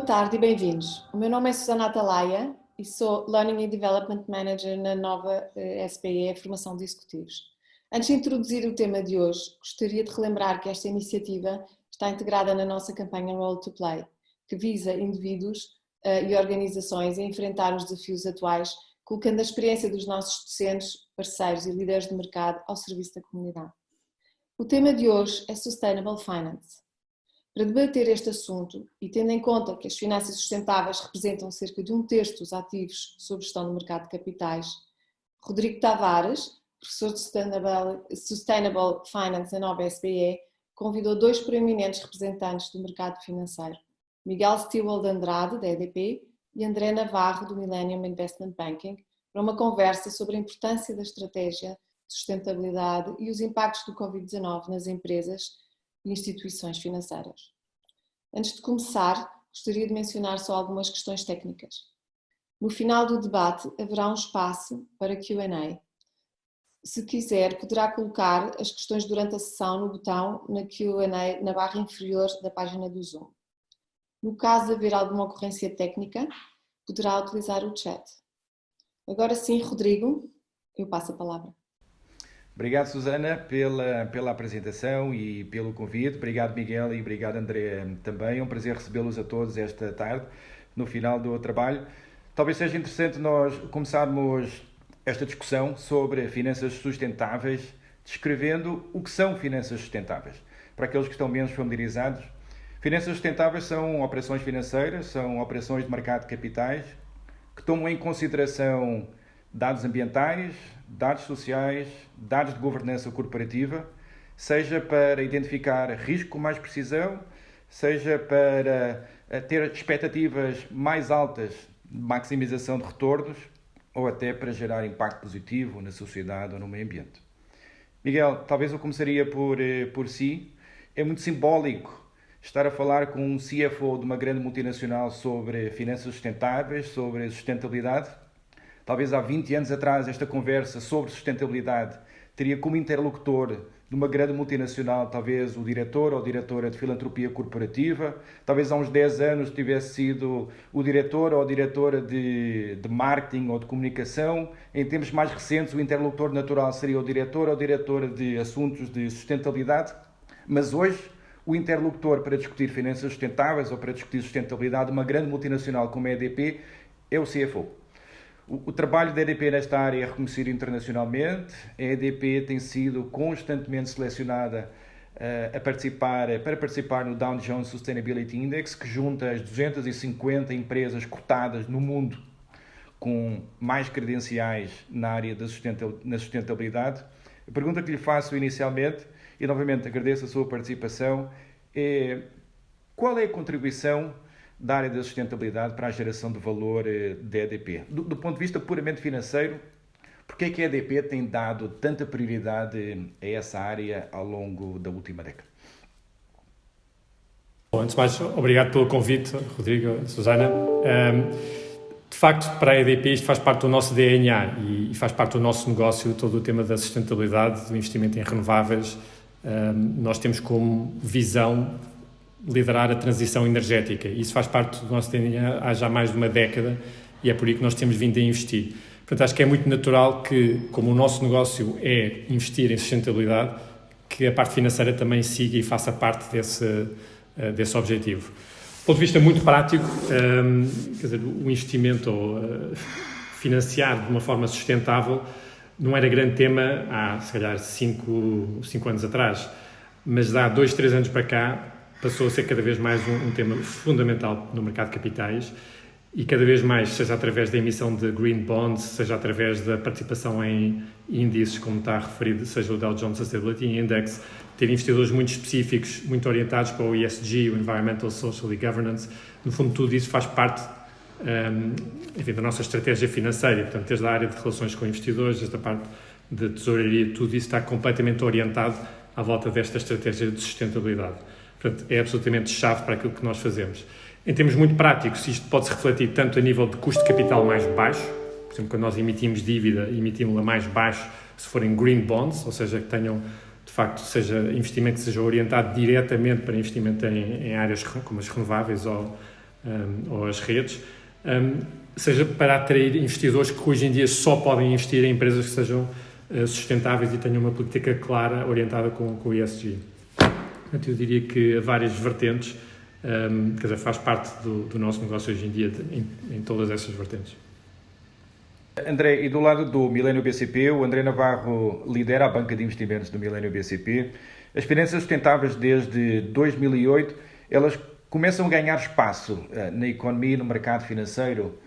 Boa tarde e bem-vindos. O meu nome é Susana Atalaia e sou Learning and Development Manager na nova SPE, Formação de Executivos. Antes de introduzir o tema de hoje, gostaria de relembrar que esta iniciativa está integrada na nossa campanha Role to Play, que visa indivíduos e organizações a enfrentar os desafios atuais, colocando a experiência dos nossos docentes, parceiros e líderes de mercado ao serviço da comunidade. O tema de hoje é Sustainable Finance. Para debater este assunto e tendo em conta que as finanças sustentáveis representam cerca de 1/3 dos ativos sob gestão do mercado de capitais, Rodrigo Tavares, professor de Sustainable Finance na nova SPE, convidou 2 proeminentes representantes do mercado financeiro, Miguel Stilwell de Andrade, da EDP, e André Navarro, do Millennium Investment Banking, para uma conversa sobre a importância da estratégia de sustentabilidade e os impactos do Covid-19 nas empresas e instituições financeiras. Antes de começar, gostaria de mencionar só algumas questões técnicas. No final do debate haverá um espaço para Q&A. Se quiser, poderá colocar as questões durante a sessão no botão na Q&A na barra inferior da página do Zoom. No caso de haver alguma ocorrência técnica, poderá utilizar o chat. Agora sim, Rodrigo, eu passo a palavra. Obrigado, Susana, pela apresentação e pelo convite. Obrigado, Miguel, e obrigado, André, também. É um prazer recebê-los a todos esta tarde, no final do trabalho. Talvez seja interessante nós começarmos esta discussão sobre finanças sustentáveis, descrevendo o que são finanças sustentáveis. Para aqueles que estão menos familiarizados, finanças sustentáveis são operações financeiras, são operações de mercado de capitais, que tomam em consideração dados ambientais, dados sociais, dados de governança corporativa, seja para identificar risco com mais precisão, seja para ter expectativas mais altas de maximização de retornos ou até para gerar impacto positivo na sociedade ou no meio ambiente. Miguel, talvez eu começaria por si. É muito simbólico estar a falar com um CFO de uma grande multinacional sobre finanças sustentáveis, sobre sustentabilidade. Talvez há 20 anos atrás esta conversa sobre sustentabilidade teria como interlocutor de uma grande multinacional, talvez o diretor ou diretora de filantropia corporativa. Talvez há uns 10 anos tivesse sido o diretor ou diretora de marketing ou de comunicação. Em tempos mais recentes, o interlocutor natural seria o diretor ou diretora de assuntos de sustentabilidade. Mas hoje, o interlocutor para discutir finanças sustentáveis ou para discutir sustentabilidade de uma grande multinacional como a EDP é o CFO. O trabalho da EDP nesta área é reconhecido internacionalmente. A EDP tem sido constantemente selecionada para participar no Dow Jones Sustainability Index, que junta as 250 empresas cotadas no mundo com mais credenciais na área da sustentabilidade. A pergunta que lhe faço inicialmente, e novamente agradeço a sua participação, é: qual é a contribuição da área da sustentabilidade para a geração de valor da EDP? Do ponto de vista puramente financeiro, porque é que a EDP tem dado tanta prioridade a essa área ao longo da última década? Bom, antes de mais, obrigado pelo convite, Rodrigo, Susana. De facto, para a EDP isto faz parte do nosso DNA e faz parte do nosso negócio, todo o tema da sustentabilidade, do investimento em renováveis. Nós temos como visão liderar a transição energética. Isso faz parte do nosso DNA há já mais de uma década e é por isso que nós temos vindo a investir. Portanto, acho que é muito natural que, como o nosso negócio é investir em sustentabilidade, que a parte financeira também siga e faça parte desse objetivo. Do ponto de vista muito prático, quer dizer, o investimento ou financiar de uma forma sustentável não era grande tema há, se calhar, 5 anos atrás, mas há 2, 3 anos para cá passou a ser cada vez mais um tema fundamental no mercado de capitais e cada vez mais, seja através da emissão de green bonds, seja através da participação em índices, como está referido, seja o Dow Jones Sustainability Index, ter investidores muito específicos, muito orientados para o ESG, o Environmental, Social e Governance. No fundo, tudo isso faz parte da nossa estratégia financeira, portanto, desde a área de relações com investidores, desde a parte de tesouraria, tudo isso está completamente orientado à volta desta estratégia de sustentabilidade. Portanto, é absolutamente chave para aquilo que nós fazemos. Em termos muito práticos, isto pode-se refletir tanto a nível de custo de capital mais baixo, por exemplo, quando nós emitimos dívida, emitimos-la mais baixo se forem green bonds, ou seja, que tenham, de facto, seja investimento que seja orientado diretamente para investimento em áreas como as renováveis ou ou as redes, seja para atrair investidores que hoje em dia só podem investir em empresas que sejam sustentáveis e tenham uma política clara orientada com o ESG. Portanto, eu diria que há várias vertentes, quer dizer, faz parte do nosso negócio hoje em dia em todas essas vertentes. André, e do lado do Milênio BCP, o André Navarro lidera a banca de investimentos do Milênio BCP. As finanças sustentáveis desde 2008, elas começam a ganhar espaço na economia e no mercado financeiro.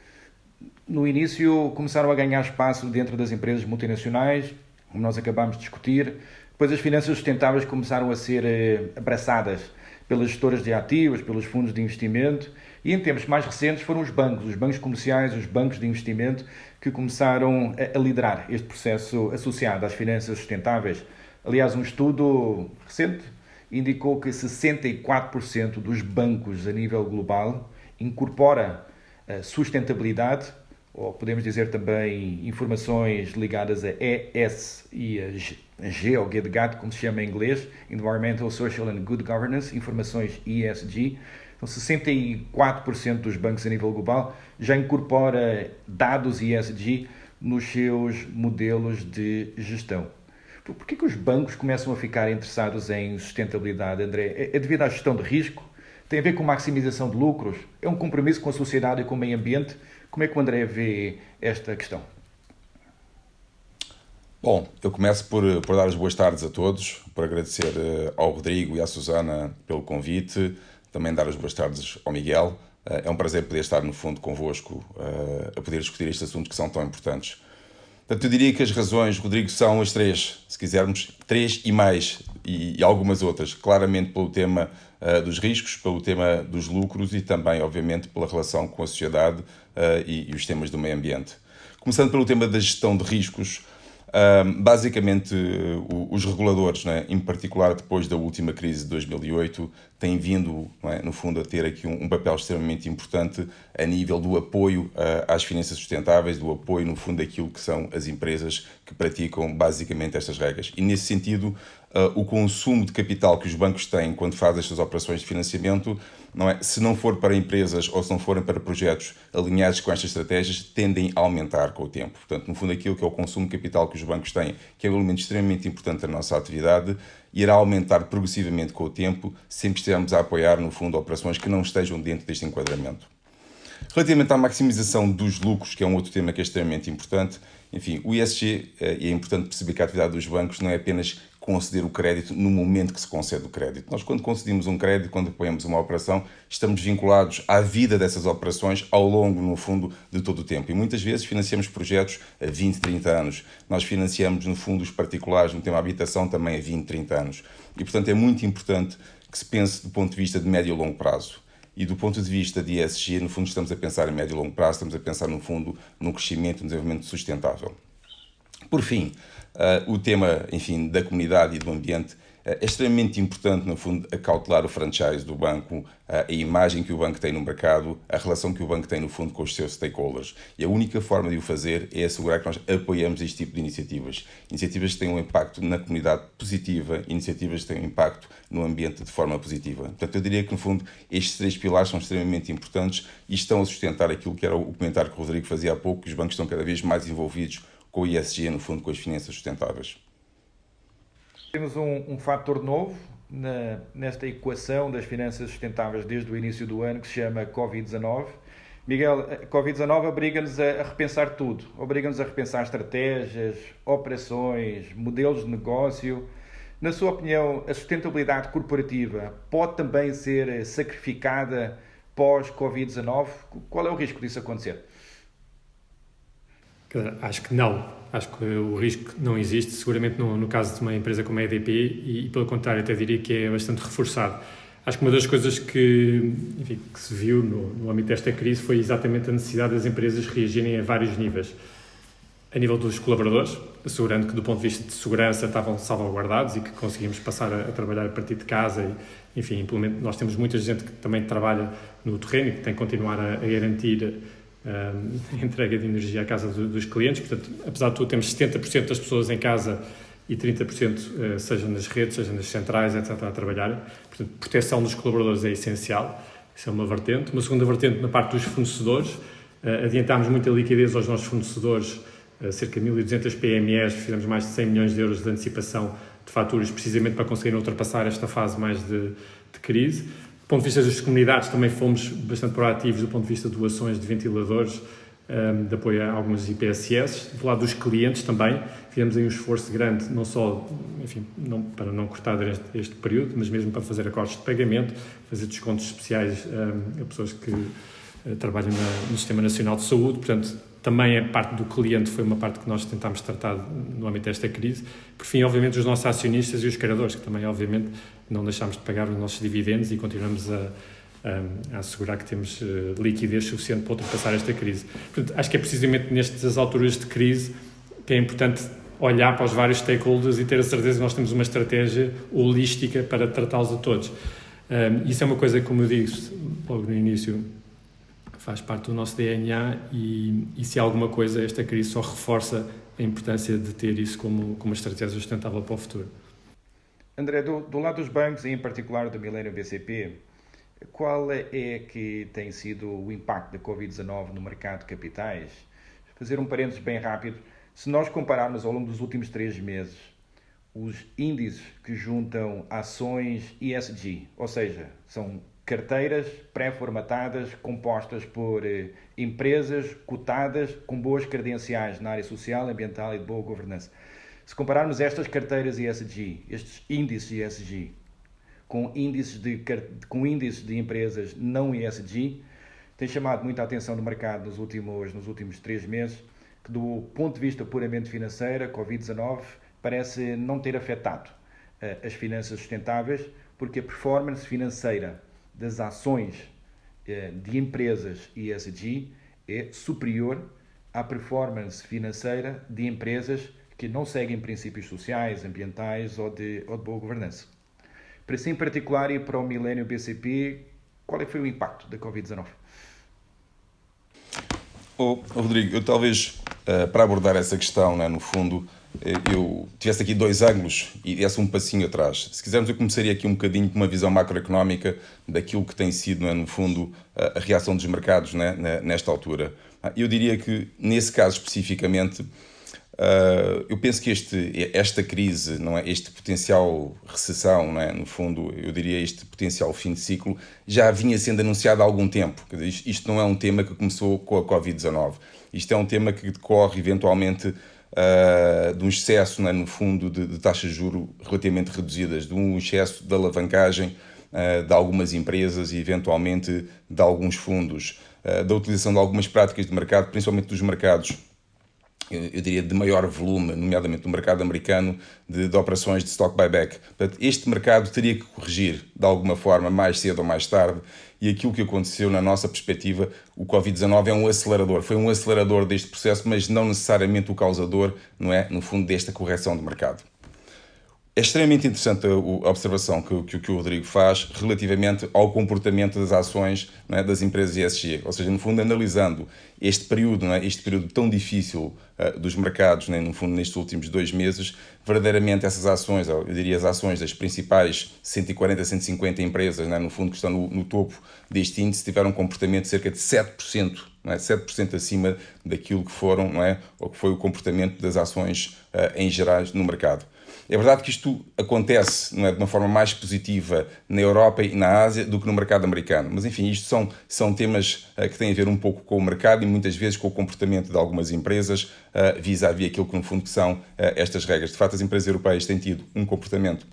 No início começaram a ganhar espaço dentro das empresas multinacionais, como nós acabámos de discutir. Depois as finanças sustentáveis começaram a ser abraçadas pelas gestoras de ativos, pelos fundos de investimento, e em tempos mais recentes foram os bancos comerciais, os bancos de investimento, que começaram a liderar este processo associado às finanças sustentáveis. Aliás, um estudo recente indicou que 64% dos bancos a nível global incorpora a sustentabilidade, ou podemos dizer também informações ligadas a ES e a G, ou G de gato, como se chama em inglês, Environmental, Social and Good Governance, informações ESG. Então, 64% dos bancos a nível global já incorpora dados ESG nos seus modelos de gestão. Por que os bancos começam a ficar interessados em sustentabilidade, André? É devido à gestão de risco? Tem a ver com maximização de lucros? É um compromisso com a sociedade e com o meio ambiente? Como é que o André vê esta questão? Bom, eu começo por dar as boas tardes a todos, por agradecer ao Rodrigo e à Susana pelo convite, também dar as boas tardes ao Miguel. É um prazer poder estar, no fundo, convosco, a poder discutir estes assuntos que são tão importantes. Portanto, eu diria que as razões, Rodrigo, são as três, se quisermos, três e mais, e algumas outras. Claramente pelo tema dos riscos, pelo tema dos lucros e também, obviamente, pela relação com a sociedade e os temas do meio ambiente. Começando pelo tema da gestão de riscos, basicamente os reguladores, né, em particular depois da última crise de 2008, têm vindo, no fundo, a ter aqui um papel extremamente importante a nível do apoio às finanças sustentáveis, do apoio, no fundo, daquilo que são as empresas que praticam basicamente estas regras. E nesse sentido, o consumo de capital que os bancos têm quando fazem estas operações de financiamento, não é? Se não for para empresas ou se não forem para projetos alinhados com estas estratégias, tendem a aumentar com o tempo. Portanto, no fundo, aquilo que é o consumo de capital que os bancos têm, que é um elemento extremamente importante da nossa atividade, irá aumentar progressivamente com o tempo, sempre estivermos a apoiar, no fundo, operações que não estejam dentro deste enquadramento. Relativamente à maximização dos lucros, que é um outro tema que é extremamente importante, enfim, o ESG, é importante perceber que a atividade dos bancos não é apenas conceder o crédito no momento que se concede o crédito. Nós, quando concedemos um crédito, quando apoiamos uma operação, estamos vinculados à vida dessas operações ao longo, no fundo, de todo o tempo. E muitas vezes financiamos projetos a 20, 30 anos. Nós financiamos, no fundo, os particulares no tema habitação também a 20, 30 anos. E, portanto, é muito importante que se pense do ponto de vista de médio e longo prazo. E do ponto de vista de ESG, no fundo, estamos a pensar em médio e longo prazo, estamos a pensar, no fundo, num crescimento, num desenvolvimento sustentável. Por fim, o tema, enfim, da comunidade e do ambiente é extremamente importante, no fundo, acautelar o franchise do banco, a imagem que o banco tem no mercado, a relação que o banco tem, no fundo, com os seus stakeholders. E a única forma de o fazer é assegurar que nós apoiamos este tipo de iniciativas. Iniciativas que têm um impacto na comunidade positiva, iniciativas que têm um impacto no ambiente de forma positiva. Portanto, eu diria que, no fundo, estes três pilares são extremamente importantes e estão a sustentar aquilo que era o comentário que o Rodrigo fazia há pouco, que os bancos estão cada vez mais envolvidos com o ESG, no fundo, com as finanças sustentáveis. Temos um fator novo nesta equação das finanças sustentáveis desde o início do ano, que se chama Covid-19. Miguel, a Covid-19 obriga-nos a repensar tudo. Obriga-nos a repensar estratégias, operações, modelos de negócio. Na sua opinião, a sustentabilidade corporativa pode também ser sacrificada pós-Covid-19? Qual é o risco disso acontecer? Acho que não. Acho que o risco não existe, seguramente no caso de uma empresa como a EDP, e pelo contrário, até diria que é bastante reforçado. Acho que uma das coisas que se viu no âmbito desta crise foi exatamente a necessidade das empresas reagirem a vários níveis. A nível dos colaboradores, assegurando que do ponto de vista de segurança estavam salvaguardados e que conseguimos passar a trabalhar a partir de casa e, enfim, nós temos muita gente que também trabalha no terreno e que tem que continuar a garantir a entrega de energia à casa dos clientes. Portanto, apesar de tudo, temos 70% das pessoas em casa e 30% seja nas redes, seja nas centrais, etc., a trabalhar. Portanto, proteção dos colaboradores é essencial. Isso é uma vertente. Uma segunda vertente na parte dos fornecedores. Adiantámos muita liquidez aos nossos fornecedores, cerca de 1.200 PMEs, fizemos mais de 100 milhões de euros de antecipação de faturas, precisamente para conseguir ultrapassar esta fase mais de crise. Do ponto de vista das comunidades, também fomos bastante proativos do ponto de vista de doações de ventiladores, de apoio a alguns IPSS. Do lado dos clientes também, fizemos aí um esforço grande, não só, enfim, para não cortar este período, mas mesmo para fazer acordos de pagamento, fazer descontos especiais a pessoas que trabalham no Sistema Nacional de Saúde. Portanto, também a parte do cliente foi uma parte que nós tentámos tratar no âmbito desta crise. Por fim, obviamente, os nossos acionistas e os criadores, que também, obviamente, não deixámos de pagar os nossos dividendos e continuamos a assegurar que temos liquidez suficiente para ultrapassar esta crise. Portanto, acho que é precisamente nestas alturas de crise que é importante olhar para os vários stakeholders e ter a certeza que nós temos uma estratégia holística para tratá-los a todos. Isso é uma coisa, como eu disse logo no início, faz parte do nosso DNA e se há alguma coisa, esta crise só reforça a importância de ter isso como uma estratégia sustentável para o futuro. André, do lado dos bancos, e em particular do Millennium BCP, qual é que tem sido o impacto da Covid-19 no mercado de capitais? Fazer um parênteses bem rápido. Se nós compararmos ao longo dos últimos 3 meses os índices que juntam ações ESG, ou seja, são carteiras pré-formatadas compostas por empresas cotadas com boas credenciais na área social, ambiental e de boa governança. Se compararmos estas carteiras ESG, estes índices ESG, com índices de empresas não ESG, tem chamado muita atenção do mercado nos últimos 3 meses, que do ponto de vista puramente financeiro, a Covid-19 parece não ter afetado as finanças sustentáveis, porque a performance financeira das ações de empresas ESG é superior à performance financeira de empresas que não seguem princípios sociais, ambientais ou de boa governança. Para si em particular e para o Millennium BCP, qual foi o impacto da Covid-19? Rodrigo, eu talvez, para abordar essa questão, né, no fundo, eu tivesse aqui 2 ângulos e desse um passinho atrás. Se quisermos, eu começaria aqui um bocadinho com uma visão macroeconómica daquilo que tem sido, né, no fundo, a reação dos mercados, né, nesta altura. Eu diria que, nesse caso especificamente, eu penso que esta crise, não é, este potencial recessão, não é, no fundo, eu diria este potencial fim de ciclo, já vinha sendo anunciado há algum tempo. Quer dizer, isto não é um tema que começou com a Covid-19. Isto é um tema que decorre, eventualmente, de um excesso, não é, no fundo, de taxas de juros relativamente reduzidas, de um excesso de alavancagem de algumas empresas e, eventualmente, de alguns fundos, da utilização de algumas práticas de mercado, principalmente dos mercados, eu diria, de maior volume, nomeadamente no mercado americano, de operações de stock buyback. Portanto, este mercado teria que corrigir, de alguma forma, mais cedo ou mais tarde, e aquilo que aconteceu, na nossa perspectiva, o Covid-19 é um acelerador. Foi um acelerador deste processo, mas não necessariamente o causador, não é, no fundo, desta correção de mercado. É extremamente interessante a observação que o Rodrigo faz relativamente ao comportamento das ações, não é, das empresas ESG. Ou seja, no fundo, analisando este período, não é, este período tão difícil dos mercados, não é, no fundo, nestes últimos 2 meses, verdadeiramente essas ações, eu diria as ações das principais 140, 150 empresas, não é, no fundo, que estão no topo deste índice, tiveram um comportamento de cerca de 7%, não é, 7% acima daquilo que foram, não é, ou que foi o comportamento das ações em geral no mercado. É verdade que isto acontece, não é, de uma forma mais positiva na Europa e na Ásia do que no mercado americano. Mas, enfim, isto são temas que têm a ver um pouco com o mercado e muitas vezes com o comportamento de algumas empresas vis-à-vis aquilo que, no fundo, são estas regras. De facto, as empresas europeias têm tido um comportamento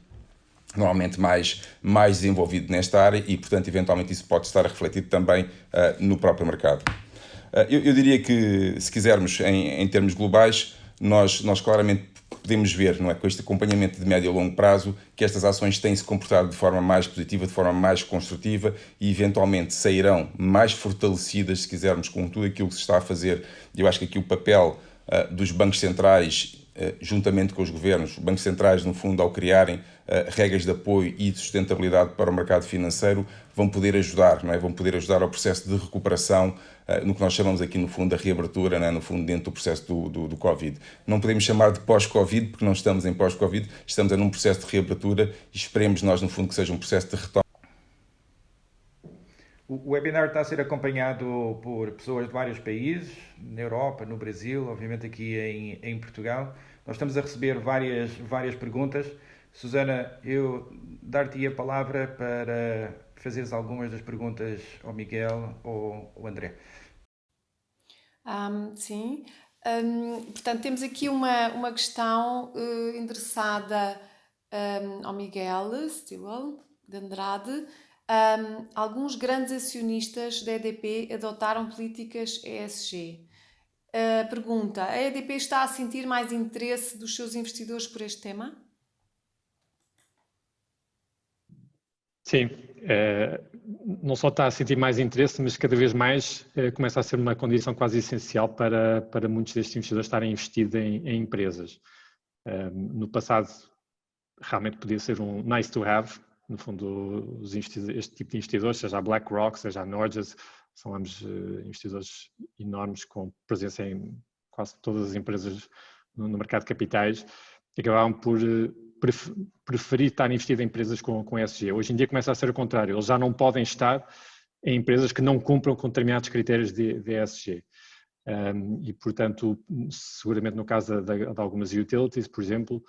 normalmente mais desenvolvido nesta área e, portanto, eventualmente isso pode estar refletido também no próprio mercado. Eu diria que, se quisermos, em termos globais, nós claramente podemos ver, não é, com este acompanhamento de médio e longo prazo, que estas ações têm-se comportado de forma mais positiva, de forma mais construtiva e eventualmente sairão mais fortalecidas, se quisermos, com tudo aquilo que se está a fazer. Eu acho que aqui o papel dos bancos centrais, juntamente com os governos, os bancos centrais, no fundo, ao criarem regras de apoio e de sustentabilidade para o mercado financeiro, vão poder ajudar, não é? Vão poder ajudar ao processo de recuperação, no que nós chamamos aqui, no fundo, da reabertura, não é? No fundo, dentro do processo do Covid. Não podemos chamar de pós-Covid, porque não estamos em pós-Covid, estamos num processo de reabertura e esperemos nós, no fundo, que seja um processo de retorno. O webinar está a ser acompanhado por pessoas de vários países, na Europa, no Brasil, obviamente aqui em Portugal. Nós estamos a receber várias perguntas. Susana, eu dar-te a palavra para fazeres algumas das perguntas ao Miguel ou ao André. Sim. Portanto, temos aqui uma questão endereçada ao Miguel Stilwell de Andrade. Alguns grandes acionistas da EDP adotaram políticas ESG. Pergunta: a EDP está a sentir mais interesse dos seus investidores por este tema? Sim, não só está a sentir mais interesse, mas cada vez mais começa a ser uma condição quase essencial para muitos destes investidores estarem investidos em empresas. No passado, realmente podia ser um nice to have, no fundo, este tipo de investidores, seja a BlackRock, seja a Norges, são ambos investidores enormes com presença em quase todas as empresas no mercado de capitais, que acabavam por preferir estar investido em empresas com ESG. Hoje em dia começa a ser o contrário, eles já não podem estar em empresas que não cumpram com determinados critérios de ESG. E, portanto, seguramente no caso de algumas utilities, por exemplo,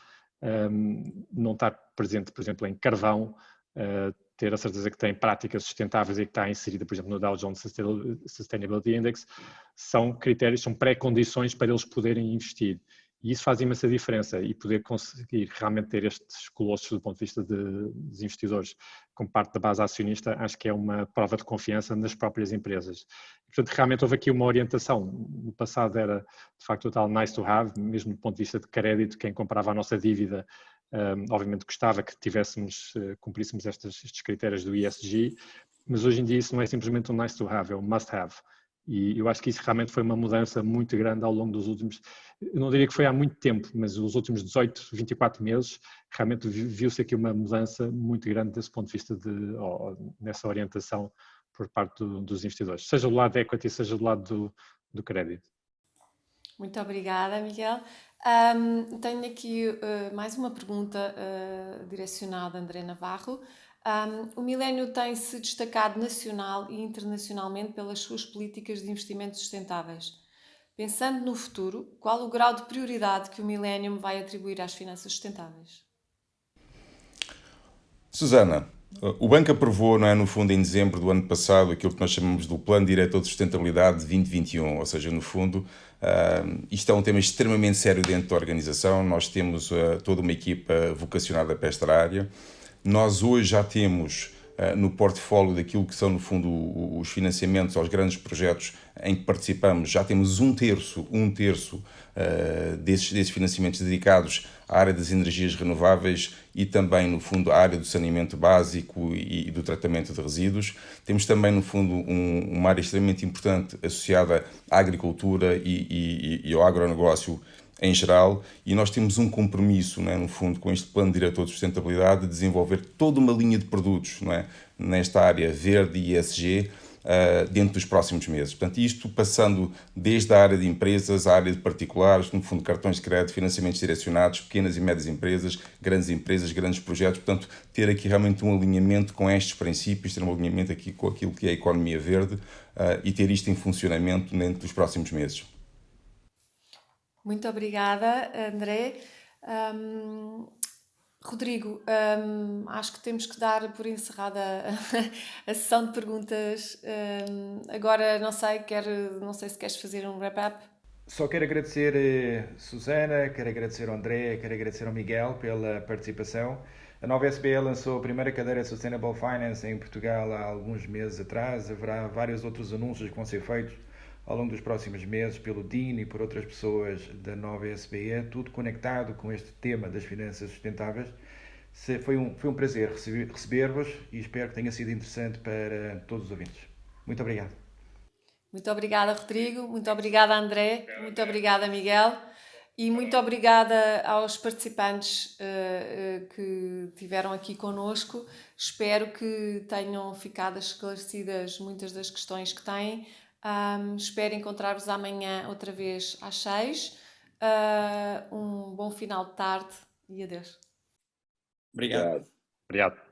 não estar presente, por exemplo, em carvão, ter a certeza que tem práticas sustentáveis e que está inserida, por exemplo, no Dow Jones Sustainability Index, são critérios, são pré-condições para eles poderem investir. E isso faz imensa diferença, e poder conseguir realmente ter estes colossos do ponto de vista dos investidores como parte da base acionista, acho que é uma prova de confiança nas próprias empresas. Portanto, realmente houve aqui uma orientação. No passado era, de facto, o tal nice to have, mesmo do ponto de vista de crédito, quem comprava a nossa dívida, obviamente gostava que cumpríssemos estes critérios do ESG, mas hoje em dia isso não é simplesmente um nice to have, é um must have. E eu acho que isso realmente foi uma mudança muito grande ao longo dos últimos, eu não diria que foi há muito tempo, mas os últimos 18, 24 meses, realmente viu-se aqui uma mudança muito grande desse ponto de vista nessa orientação por parte dos investidores, seja do lado da equity, seja do lado do crédito. Muito obrigada, Miguel. Tenho aqui mais uma pergunta direcionada a André Navarro. O Millennium tem-se destacado nacional e internacionalmente pelas suas políticas de investimentos sustentáveis. Pensando no futuro, qual o grau de prioridade que o Millennium vai atribuir às finanças sustentáveis? Susana, o Banco aprovou, não é, no fundo, em dezembro do ano passado, aquilo que nós chamamos do Plano Diretor de Sustentabilidade 2021, ou seja, no fundo, isto é um tema extremamente sério dentro da organização. Nós temos toda uma equipa vocacionada para esta área. Nós hoje já temos no portfólio daquilo que são, no fundo, os financiamentos aos grandes projetos em que participamos, já temos um terço desses financiamentos dedicados à área das energias renováveis e também, no fundo, à área do saneamento básico e do tratamento de resíduos. Temos também, no fundo, uma área extremamente importante associada à agricultura e ao agronegócio em geral, e nós temos um compromisso, não é, no fundo, com este Plano Diretor de Sustentabilidade, de desenvolver toda uma linha de produtos, não é, nesta área verde e ESG, dentro dos próximos meses. Portanto, isto passando desde a área de empresas, a área de particulares, no fundo, cartões de crédito, financiamentos direcionados, pequenas e médias empresas, grandes projetos. Portanto, ter aqui realmente um alinhamento com estes princípios, ter um alinhamento aqui com aquilo que é a economia verde e ter isto em funcionamento dentro dos próximos meses. Muito obrigada, André. Rodrigo, acho que temos que dar por encerrada a sessão de perguntas. Agora, não sei se queres fazer um wrap-up. Só quero agradecer a Susana, quero agradecer ao André, quero agradecer ao Miguel pela participação. A nova SBE lançou a primeira cadeira Sustainable Finance em Portugal há alguns meses atrás. Haverá vários outros anúncios que vão ser feitos ao longo dos próximos meses pelo Dino e por outras pessoas da nova SBE, tudo conectado com este tema das finanças sustentáveis. Foi um prazer receber-vos e espero que tenha sido interessante para todos os ouvintes. Muito obrigado. Muito obrigada, Rodrigo. Muito obrigada, André. Muito obrigada, Miguel. E muito obrigada aos participantes que tiveram aqui connosco. Espero que tenham ficado esclarecidas muitas das questões que têm. Espero encontrar-vos amanhã outra vez às 6. Um bom final de tarde e adeus. Obrigado. Obrigado.